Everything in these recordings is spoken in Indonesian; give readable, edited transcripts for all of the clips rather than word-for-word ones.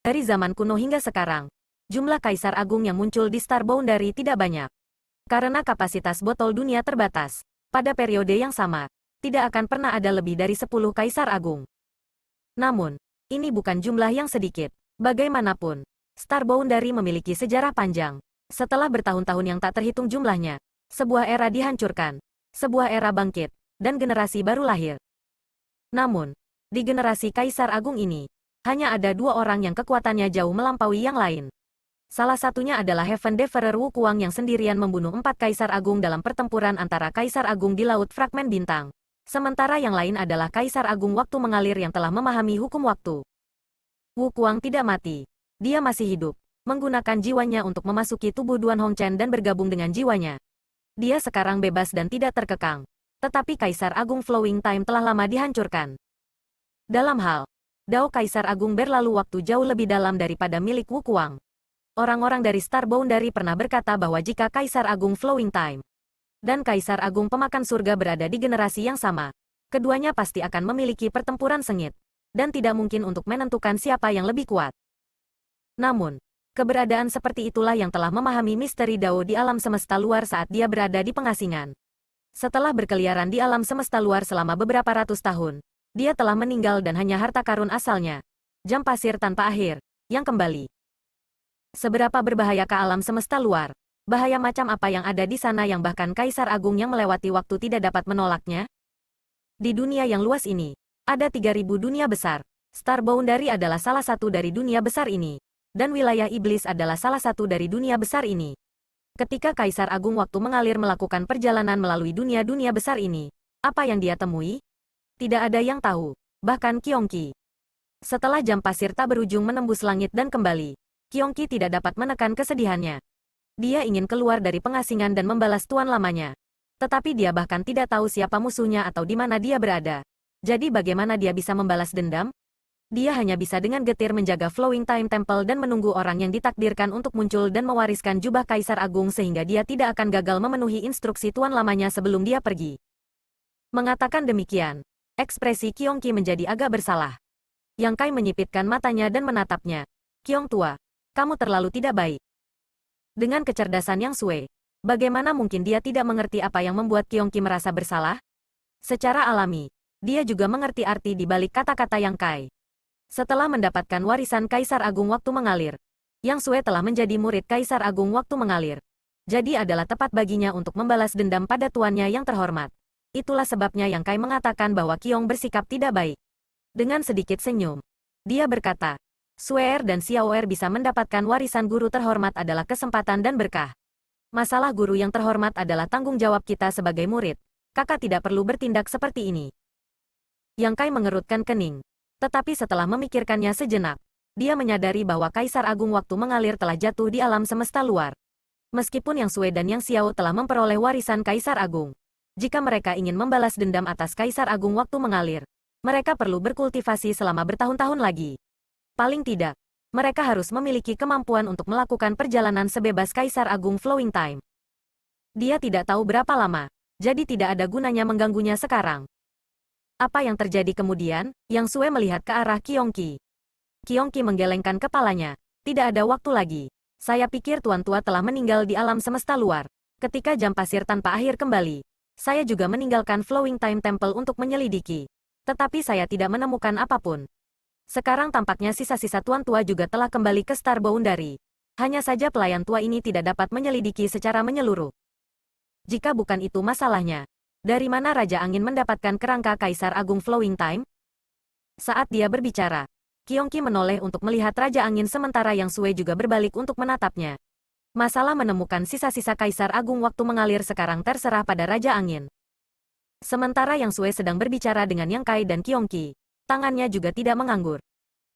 Dari zaman kuno hingga sekarang, jumlah kaisar agung yang muncul di Star Boundary tidak banyak. Karena kapasitas botol dunia terbatas, pada periode yang sama, tidak akan pernah ada lebih dari 10 kaisar agung. Namun, ini bukan jumlah yang sedikit. Bagaimanapun, Star Boundary memiliki sejarah panjang. Setelah bertahun-tahun yang tak terhitung jumlahnya, sebuah era dihancurkan, sebuah era bangkit, dan generasi baru lahir. Namun, di generasi Kaisar Agung ini, hanya ada dua orang yang kekuatannya jauh melampaui yang lain. Salah satunya adalah Heaven Devourer Wu Kuang yang sendirian membunuh 4 Kaisar Agung dalam pertempuran antara Kaisar Agung di Laut Fragmen Bintang. Sementara yang lain adalah Kaisar Agung Waktu Mengalir yang telah memahami hukum waktu. Wu Kuang tidak mati. Dia masih hidup, menggunakan jiwanya untuk memasuki tubuh Duan Hongchen dan bergabung dengan jiwanya. Dia sekarang bebas dan tidak terkekang. Tetapi Kaisar Agung Flowing Time telah lama dihancurkan. Dalam hal Dao Kaisar Agung berlalu waktu jauh lebih dalam daripada milik Wu Kuang. Orang-orang dari Star Boundary pernah berkata bahwa jika Kaisar Agung Flowing Time dan Kaisar Agung Pemakan Surga berada di generasi yang sama, keduanya pasti akan memiliki pertempuran sengit, dan tidak mungkin untuk menentukan siapa yang lebih kuat. Namun, keberadaan seperti itulah yang telah memahami misteri Dao di alam semesta luar saat dia berada di pengasingan. Setelah berkeliaran di alam semesta luar selama beberapa ratus tahun, dia telah meninggal dan hanya harta karun asalnya, jam pasir tanpa akhir, yang kembali. Seberapa berbahayakah alam semesta luar? Bahaya macam apa yang ada di sana yang bahkan Kaisar Agung yang melewati waktu tidak dapat menolaknya? Di dunia yang luas ini, ada 3.000 dunia besar. Star Boundary adalah salah satu dari dunia besar ini. Dan wilayah iblis adalah salah satu dari dunia besar ini. Ketika Kaisar Agung Waktu Mengalir melakukan perjalanan melalui dunia-dunia besar ini, apa yang dia temui? Tidak ada yang tahu, bahkan Qiongqi. Setelah jam pasir tak berujung menembus langit dan kembali, Qiongqi tidak dapat menekan kesedihannya. Dia ingin keluar dari pengasingan dan membalas tuan lamanya. Tetapi dia bahkan tidak tahu siapa musuhnya atau di mana dia berada. Jadi bagaimana dia bisa membalas dendam? Dia hanya bisa dengan getir menjaga Flowing Time Temple dan menunggu orang yang ditakdirkan untuk muncul dan mewariskan jubah Kaisar Agung sehingga dia tidak akan gagal memenuhi instruksi tuan lamanya sebelum dia pergi. Mengatakan demikian, ekspresi Qiongqi menjadi agak bersalah. Yang Kai menyipitkan matanya dan menatapnya. Qiong tua, kamu terlalu tidak baik. Dengan kecerdasan Yang Sui, bagaimana mungkin dia tidak mengerti apa yang membuat Qiongqi merasa bersalah? Secara alami, dia juga mengerti arti di balik kata-kata Yang Kai. Setelah mendapatkan warisan Kaisar Agung Waktu Mengalir, Yang Sui telah menjadi murid Kaisar Agung Waktu Mengalir. Jadi adalah tepat baginya untuk membalas dendam pada tuannya yang terhormat. Itulah sebabnya Yang Kai mengatakan bahwa Qiong bersikap tidak baik. Dengan sedikit senyum, dia berkata, Suer dan Xiaoer bisa mendapatkan warisan guru terhormat adalah kesempatan dan berkah. Masalah guru yang terhormat adalah tanggung jawab kita sebagai murid. Kakak tidak perlu bertindak seperti ini. Yang Kai mengerutkan kening. Tetapi setelah memikirkannya sejenak, dia menyadari bahwa Kaisar Agung Waktu Mengalir telah jatuh di alam semesta luar. Meskipun Yang Sui dan Yang Xiao telah memperoleh warisan Kaisar Agung, jika mereka ingin membalas dendam atas Kaisar Agung Waktu Mengalir, mereka perlu berkultivasi selama bertahun-tahun lagi. Paling tidak, mereka harus memiliki kemampuan untuk melakukan perjalanan sebebas Kaisar Agung Flowing Time. Dia tidak tahu berapa lama, jadi tidak ada gunanya mengganggunya sekarang. Apa yang terjadi kemudian? Yang Sui melihat ke arah Qiongqi. Qiongqi menggelengkan kepalanya. Tidak ada waktu lagi. Saya pikir Tuan Tua telah meninggal di alam semesta luar. Ketika jam pasir tanpa akhir kembali, saya juga meninggalkan Flowing Time Temple untuk menyelidiki. Tetapi saya tidak menemukan apapun. Sekarang tampaknya sisa-sisa Tuan Tua juga telah kembali ke Star Boundary. Hanya saja pelayan tua ini tidak dapat menyelidiki secara menyeluruh. Jika bukan itu masalahnya, dari mana Raja Angin mendapatkan kerangka Kaisar Agung Flowing Time? Saat dia berbicara, Qiongqi menoleh untuk melihat Raja Angin sementara Yang Sui juga berbalik untuk menatapnya. Masalah menemukan sisa-sisa Kaisar Agung Waktu Mengalir sekarang terserah pada Raja Angin. Sementara Yang Sui sedang berbicara dengan Yang Kai dan Qiongqi, tangannya juga tidak menganggur.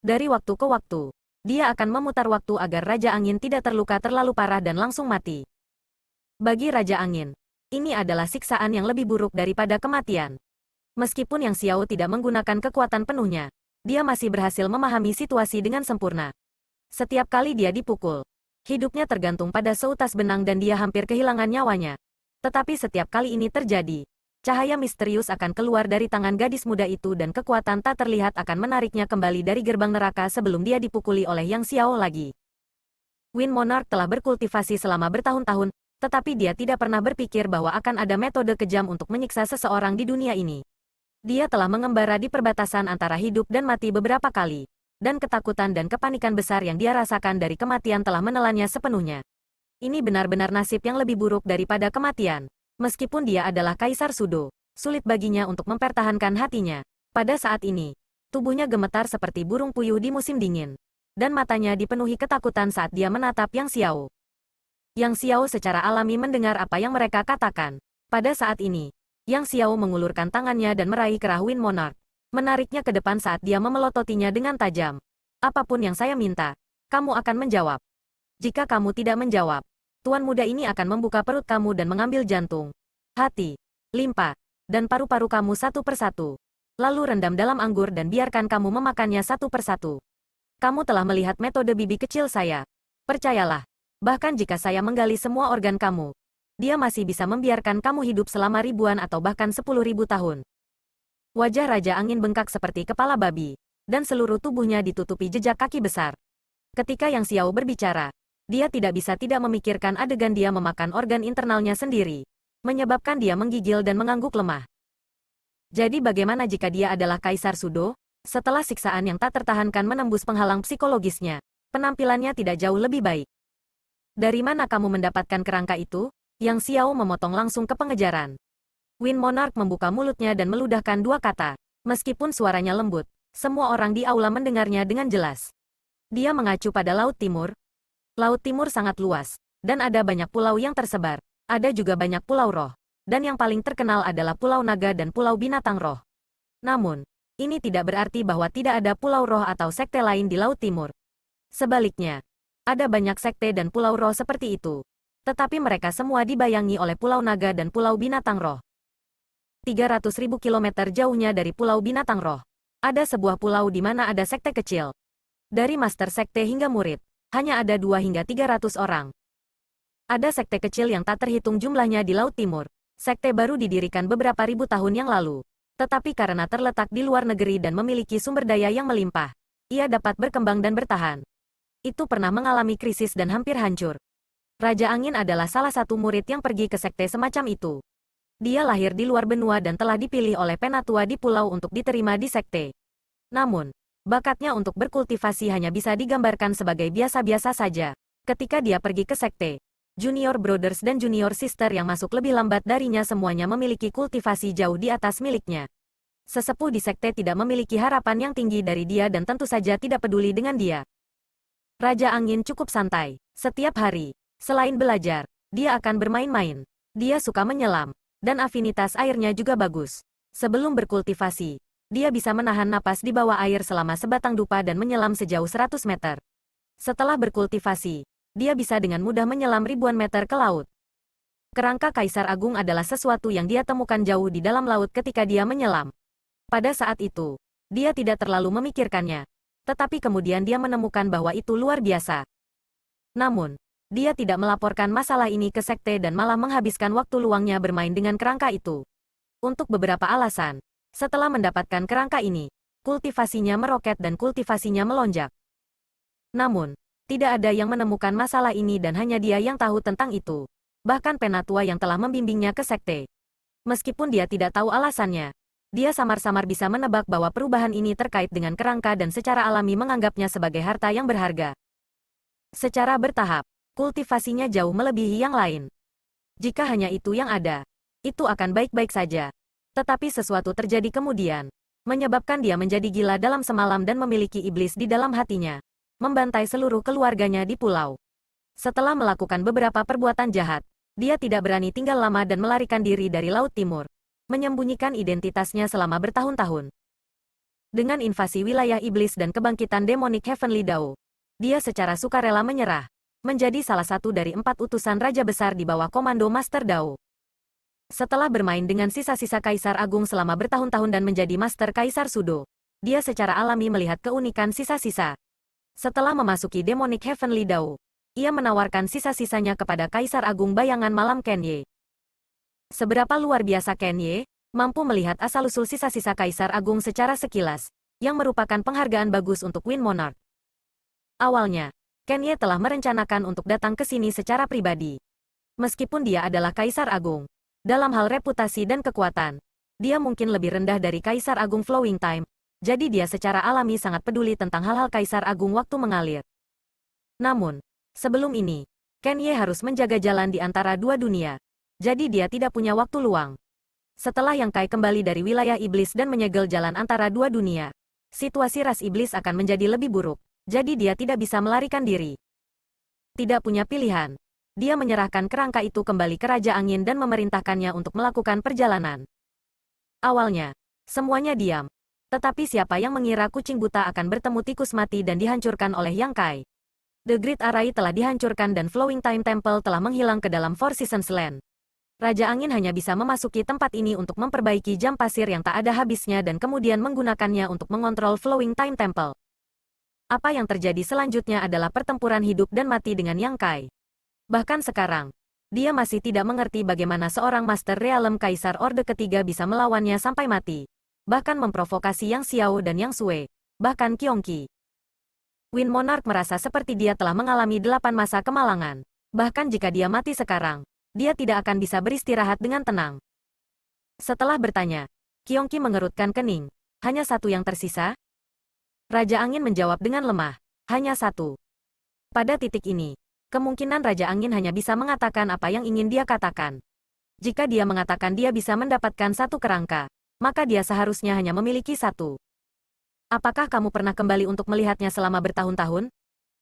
Dari waktu ke waktu, dia akan memutar waktu agar Raja Angin tidak terluka terlalu parah dan langsung mati. Bagi Raja Angin, ini adalah siksaan yang lebih buruk daripada kematian. Meskipun Yang Xiao tidak menggunakan kekuatan penuhnya, dia masih berhasil memahami situasi dengan sempurna. Setiap kali dia dipukul, hidupnya tergantung pada seutas benang dan dia hampir kehilangan nyawanya. Tetapi setiap kali ini terjadi, Cahaya misterius akan keluar dari tangan gadis muda itu dan kekuatan tak terlihat akan menariknya kembali dari gerbang neraka sebelum dia dipukuli oleh Yang Xiao lagi. Wind Monarch telah berkultivasi selama bertahun-tahun, tetapi dia tidak pernah berpikir bahwa akan ada metode kejam untuk menyiksa seseorang di dunia ini. Dia telah mengembara di perbatasan antara hidup dan mati beberapa kali, dan ketakutan dan kepanikan besar yang dia rasakan dari kematian telah menelannya sepenuhnya. Ini benar-benar nasib yang lebih buruk daripada kematian. Meskipun dia adalah Kaisar Sudo, sulit baginya untuk mempertahankan hatinya. Pada saat ini, tubuhnya gemetar seperti burung puyuh di musim dingin, dan matanya dipenuhi ketakutan saat dia menatap Yang Xiao. Yang Xiao secara alami mendengar apa yang mereka katakan. Pada saat ini, Yang Xiao mengulurkan tangannya dan meraih kerah Wind Monarch, menariknya ke depan saat dia memelototinya dengan tajam. Apapun yang saya minta, kamu akan menjawab. Jika kamu tidak menjawab, tuan muda ini akan membuka perut kamu dan mengambil jantung, hati, limpa, dan paru-paru kamu satu persatu. Lalu rendam dalam anggur dan biarkan kamu memakannya satu persatu. Kamu telah melihat metode bibi kecil saya. Percayalah, bahkan jika saya menggali semua organ kamu, dia masih bisa membiarkan kamu hidup selama ribuan atau bahkan 10.000 tahun. Wajah Raja Angin bengkak seperti kepala babi, dan seluruh tubuhnya ditutupi jejak kaki besar. Ketika Yang Xiao berbicara, dia tidak bisa tidak memikirkan adegan dia memakan organ internalnya sendiri, menyebabkan dia menggigil dan mengangguk lemah. Jadi bagaimana jika dia adalah Kaisar Sudo? Setelah siksaan yang tak tertahankan menembus penghalang psikologisnya, penampilannya tidak jauh lebih baik. Dari mana kamu mendapatkan kerangka itu? Yang Xiao memotong langsung ke pengejaran. Wind Monarch membuka mulutnya dan meludahkan dua kata. Meskipun suaranya lembut, semua orang di aula mendengarnya dengan jelas. Dia mengacu pada Laut Timur. Laut Timur sangat luas, dan ada banyak pulau yang tersebar. Ada juga banyak pulau roh. Dan yang paling terkenal adalah Pulau Naga dan Pulau Binatang Roh. Namun, ini tidak berarti bahwa tidak ada pulau roh atau sekte lain di Laut Timur. Sebaliknya, ada banyak sekte dan pulau roh seperti itu. Tetapi mereka semua dibayangi oleh Pulau Naga dan Pulau Binatang Roh. 300.000 kilometer jauhnya dari Pulau Binatang Roh, ada sebuah pulau di mana ada sekte kecil. Dari master sekte hingga murid, hanya ada 2 hingga 300 orang. Ada sekte kecil yang tak terhitung jumlahnya di Laut Timur. Sekte baru didirikan beberapa ribu tahun yang lalu. Tetapi karena terletak di luar negeri dan memiliki sumber daya yang melimpah, ia dapat berkembang dan bertahan. Itu pernah mengalami krisis dan hampir hancur. Raja Angin adalah salah satu murid yang pergi ke sekte semacam itu. Dia lahir di luar benua dan telah dipilih oleh penatua di pulau untuk diterima di sekte. Namun, bakatnya untuk berkultivasi hanya bisa digambarkan sebagai biasa-biasa saja. Ketika dia pergi ke sekte, Junior Brothers dan Junior Sister yang masuk lebih lambat darinya semuanya memiliki kultivasi jauh di atas miliknya. Sesepuh di sekte tidak memiliki harapan yang tinggi dari dia dan tentu saja tidak peduli dengan dia. Raja Angin cukup santai. Setiap hari, selain belajar, dia akan bermain-main. Dia suka menyelam, dan afinitas airnya juga bagus. Sebelum berkultivasi, dia bisa menahan napas di bawah air selama sebatang dupa dan menyelam sejauh 100 meter. Setelah berkultivasi, dia bisa dengan mudah menyelam ribuan meter ke laut. Kerangka Kaisar Agung adalah sesuatu yang dia temukan jauh di dalam laut ketika dia menyelam. Pada saat itu, dia tidak terlalu memikirkannya. Tetapi kemudian dia menemukan bahwa itu luar biasa. Namun, dia tidak melaporkan masalah ini ke sekte dan malah menghabiskan waktu luangnya bermain dengan kerangka itu. Untuk beberapa alasan, setelah mendapatkan kerangka ini, kultivasinya meroket dan kultivasinya melonjak. Namun, tidak ada yang menemukan masalah ini dan hanya dia yang tahu tentang itu. Bahkan penatua yang telah membimbingnya ke sekte. Meskipun dia tidak tahu alasannya, dia samar-samar bisa menebak bahwa perubahan ini terkait dengan kerangka dan secara alami menganggapnya sebagai harta yang berharga. Secara bertahap, kultivasinya jauh melebihi yang lain. Jika hanya itu yang ada, itu akan baik-baik saja. Tetapi sesuatu terjadi kemudian, menyebabkan dia menjadi gila dalam semalam dan memiliki iblis di dalam hatinya. Membantai seluruh keluarganya di pulau. Setelah melakukan beberapa perbuatan jahat, dia tidak berani tinggal lama dan melarikan diri dari Laut Timur, menyembunyikan identitasnya selama bertahun-tahun. Dengan invasi wilayah iblis dan kebangkitan demonik Heavenly Dao, dia secara sukarela menyerah, menjadi salah satu dari 4 utusan Raja Besar di bawah komando Master Dao. Setelah bermain dengan sisa-sisa Kaisar Agung selama bertahun-tahun dan menjadi Master Kaisar Sudo, dia secara alami melihat keunikan sisa-sisa. Setelah memasuki Demonic Heavenly Dao, ia menawarkan sisa-sisanya kepada Kaisar Agung Bayangan Malam Kenye. Seberapa luar biasa Kenye? mampu melihat asal-usul sisa-sisa Kaisar Agung secara sekilas, yang merupakan penghargaan bagus untuk Wind Monarch. Awalnya, Kenye telah merencanakan untuk datang ke sini secara pribadi. Meskipun dia adalah Kaisar Agung, dalam hal reputasi dan kekuatan, dia mungkin lebih rendah dari Kaisar Agung Flowing Time, jadi dia secara alami sangat peduli tentang hal-hal Kaisar Agung waktu mengalir. Namun, sebelum ini, Kenye harus menjaga jalan di antara dua dunia, jadi dia tidak punya waktu luang. Setelah Yang Kai kembali dari wilayah iblis dan menyegel jalan antara dua dunia, situasi ras iblis akan menjadi lebih buruk, jadi dia tidak bisa melarikan diri. Tidak punya pilihan. Dia menyerahkan kerangka itu kembali ke Raja Angin dan memerintahkannya untuk melakukan perjalanan. Awalnya, semuanya diam. Tetapi siapa yang mengira kucing buta akan bertemu tikus mati dan dihancurkan oleh Yang Kai? The Great Array telah dihancurkan dan Flowing Time Temple telah menghilang ke dalam Four Seasons Land. Raja Angin hanya bisa memasuki tempat ini untuk memperbaiki jam pasir yang tak ada habisnya dan kemudian menggunakannya untuk mengontrol Flowing Time Temple. Apa yang terjadi selanjutnya adalah pertempuran hidup dan mati dengan Yang Kai. Bahkan sekarang, dia masih tidak mengerti bagaimana seorang Master Realm Kaisar Orde Ketiga bisa melawannya sampai mati. Bahkan memprovokasi Yang Xiao dan Yang Sui, bahkan Qiongqi. Wind Monarch merasa seperti dia telah mengalami 8 masa kemalangan. Bahkan jika dia mati sekarang, dia tidak akan bisa beristirahat dengan tenang. Setelah bertanya, Qiongqi mengerutkan kening. Hanya satu yang tersisa? Raja Angin menjawab dengan lemah. Hanya satu. Pada titik ini, kemungkinan Raja Angin hanya bisa mengatakan apa yang ingin dia katakan. Jika dia mengatakan dia bisa mendapatkan satu kerangka, maka dia seharusnya hanya memiliki satu. Apakah kamu pernah kembali untuk melihatnya selama bertahun-tahun?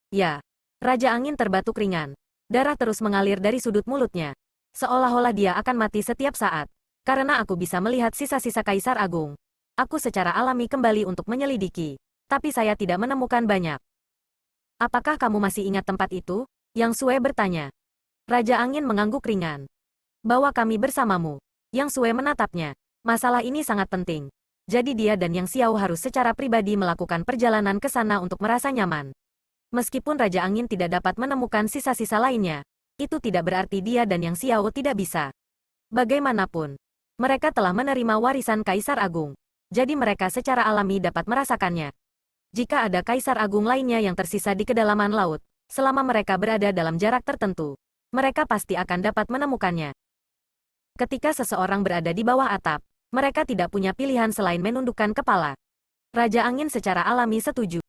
Ya. Raja Angin terbatuk ringan. Darah terus mengalir dari sudut mulutnya. Seolah-olah dia akan mati setiap saat. Karena aku bisa melihat sisa-sisa Kaisar Agung. Aku secara alami kembali untuk menyelidiki. Tapi saya tidak menemukan banyak. Apakah kamu masih ingat tempat itu? Yang Sui bertanya. Raja Angin mengangguk ringan. Bawa kami bersamamu. Yang Sui menatapnya. Masalah ini sangat penting. Jadi dia dan Yang Xiao harus secara pribadi melakukan perjalanan ke sana untuk merasa nyaman. Meskipun Raja Angin tidak dapat menemukan sisa-sisa lainnya, itu tidak berarti dia dan Yang Xiao tidak bisa. Bagaimanapun, mereka telah menerima warisan Kaisar Agung, jadi mereka secara alami dapat merasakannya. Jika ada Kaisar Agung lainnya yang tersisa di kedalaman laut, selama mereka berada dalam jarak tertentu, mereka pasti akan dapat menemukannya. Ketika seseorang berada di bawah atap, mereka tidak punya pilihan selain menundukkan kepala. Raja Angin secara alami setuju.